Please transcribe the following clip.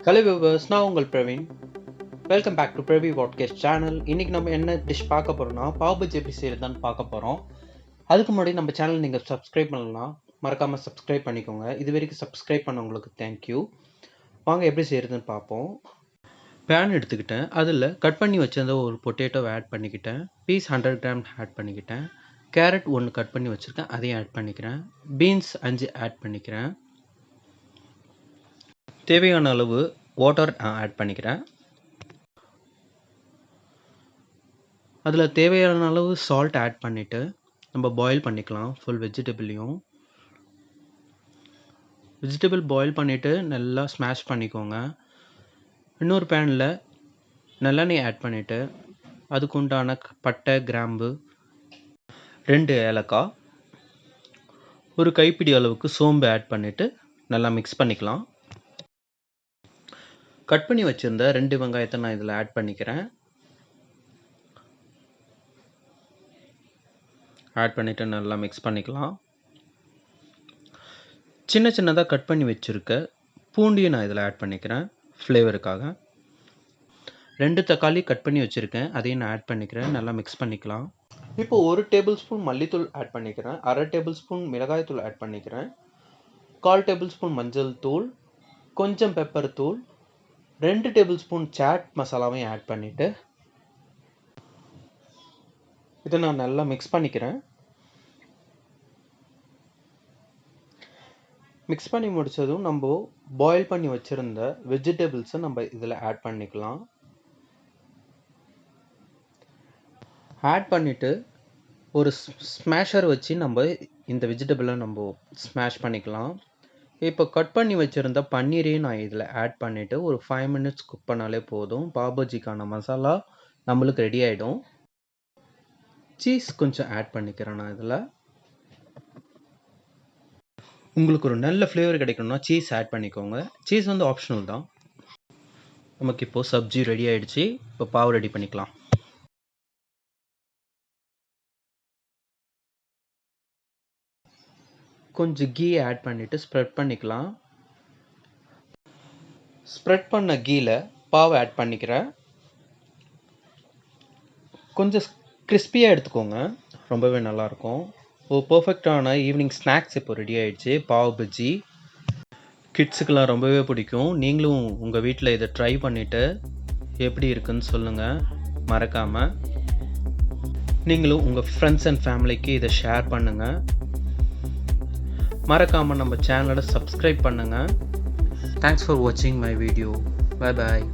Hello viewers, நான் உங்கள் Praveen. Welcome back to Pravi vodcast channel. இன்றைக்கி நம்ம என்ன டிஷ் பார்க்க போகிறோம்னா பாவ் பஜ்ஜி எப்படி செய்கிறதான்னு பார்க்க போகிறோம். அதுக்கு முன்னாடி நம்ம சேனல் நீங்கள் சப்ஸ்கிரைப் பண்ணலாம், மறக்காமல் சப்ஸ்கிரைப் பண்ணிக்கோங்க. இது வரைக்கும் சப்ஸ்கிரைப் பண்ணவங்களுக்கு தேங்க்யூ. வாங்க எப்படி செய்கிறதுன்னு பார்ப்போம். பேன் எடுத்துக்கிட்டேன், அதில் கட் பண்ணி வச்சிருந்த ஒரு பொட்டேட்டோவை ஆட் பண்ணிக்கிட்டேன். பீஸ் 100 கிராம் ஆட் பண்ணிக்கிட்டேன். கேரட் 1 கட் பண்ணி வச்சுருக்கேன், அதையும் ஆட் பண்ணிக்கிறேன். பீன்ஸ் 5 ஆட் பண்ணிக்கிறேன். தேவையான அளவு வாட்டர் ஆட் பண்ணிக்கிறேன். அதில் தேவையான அளவு சால்ட் ஆட் பண்ணிவிட்டு நம்ம பாயில் பண்ணிக்கலாம். ஃபுல் வெஜிடபிளையும் பாயில் பண்ணிவிட்டு நல்லா ஸ்மாஷ் பண்ணிக்கோங்க. இன்னொரு பேனில் நல்லெண்ணெய் ஆட் பண்ணிவிட்டு அதுக்கு உண்டான பட்டை, கிராம்பு, 2 ஏலக்காய், ஒரு கைப்பிடி அளவுக்கு சோம்பு ஆட் பண்ணிவிட்டு நல்லா மிக்ஸ் பண்ணிக்கலாம். கட் பண்ணி வச்சுருந்த 2 வெங்காயத்தை நான் இதில் ஆட் பண்ணிக்கிறேன். ஆட் பண்ணிவிட்டு நல்லா மிக்ஸ் பண்ணிக்கலாம். சின்ன சின்னதாக கட் பண்ணி வச்சுருக்க பூண்டையும் நான் இதில் ஆட் பண்ணிக்கிறேன் ஃப்ளேவருக்காக. 2 தக்காளி கட் பண்ணி வச்சுருக்கேன், அதையும் நான் ஆட் பண்ணிக்கிறேன். நல்லா மிக்ஸ் பண்ணிக்கலாம். இப்போ 1 டேபிள் ஸ்பூன் மல்லித்தூள் ஆட் பண்ணிக்கிறேன். 1/2 டேபிள் ஸ்பூன் மிளகாய் தூள் ஆட் பண்ணிக்கிறேன். 1/4 டேபிள் ஸ்பூன் மஞ்சள் தூள், கொஞ்சம் பெப்பர் தூள், 2 டேபிள் ஸ்பூன் சாட் மசாலாவையும் ஆட் பண்ணிவிட்டு இதை நான் நல்லா மிக்ஸ் பண்ணிக்கிறேன். மிக்ஸ் பண்ணி முடித்ததும் நம்ம பாயில் பண்ணி வச்சுருந்த வெஜிடபிள்ஸை நம்ம இதில் ஆட் பண்ணிக்கலாம். ஆட் பண்ணிவிட்டு ஒரு ஸ்மேஷர் வச்சு நம்ம இந்த வெஜிடபிளை நம்ம ஸ்மாஷ் பண்ணிக்கலாம். இப்போ கட் பண்ணி வச்சுருந்த பன்னீரையும் நான் இதில் ஆட் பண்ணிவிட்டு ஒரு 5 மினிட்ஸ் குக் பண்ணாலே போதும். பாவ் பஜ்ஜிக்கான மசாலா நம்மளுக்கு ரெடி ஆகிடும். சீஸ் கொஞ்சம் ஆட் பண்ணிக்கிறேன் நான் இதில். உங்களுக்கு ஒரு நல்ல ஃப்ளேவர் கிடைக்கணும்னா சீஸ் ஆட் பண்ணிக்கோங்க. சீஸ் வந்து ஆப்ஷனல் தான். நமக்கு இப்போது சப்ஜி ரெடி ஆகிடுச்சு. இப்போ பாவ் ரெடி பண்ணிக்கலாம். கொஞ்சம் கீ ஆட் பண்ணிவிட்டு ஸ்ப்ரெட் பண்ணிக்கலாம். ஸ்ப்ரெட் பண்ண கீயில் பாவ் ஆட் பண்ணிக்கிறேன். கொஞ்சம் கிறிஸ்பியாக எடுத்துக்கோங்க, ரொம்பவே நல்லாயிருக்கும். பர்ஃபெக்டான ஈவினிங் ஸ்நாக்ஸ் இப்போ ரெடி ஆகிடுச்சு. பாவ் பஜ்ஜி கிட்ஸுக்கெல்லாம் ரொம்பவே பிடிக்கும். நீங்களும் உங்கள் வீட்டில் இதை ட்ரை பண்ணிவிட்டு எப்படி இருக்குன்னு சொல்லுங்கள் மறக்காமல். நீங்களும் உங்கள் ஃப்ரெண்ட்ஸ் அண்ட் ஃபேமிலிக்கு இதை ஷேர் பண்ணுங்கள். மறக்காமல் நம்ம சேனலை சப்ஸ்கிரைப் பண்ணுங்கள். தேங்க்ஸ் ஃபார் வாட்சிங் மை வீடியோ. Bye bye.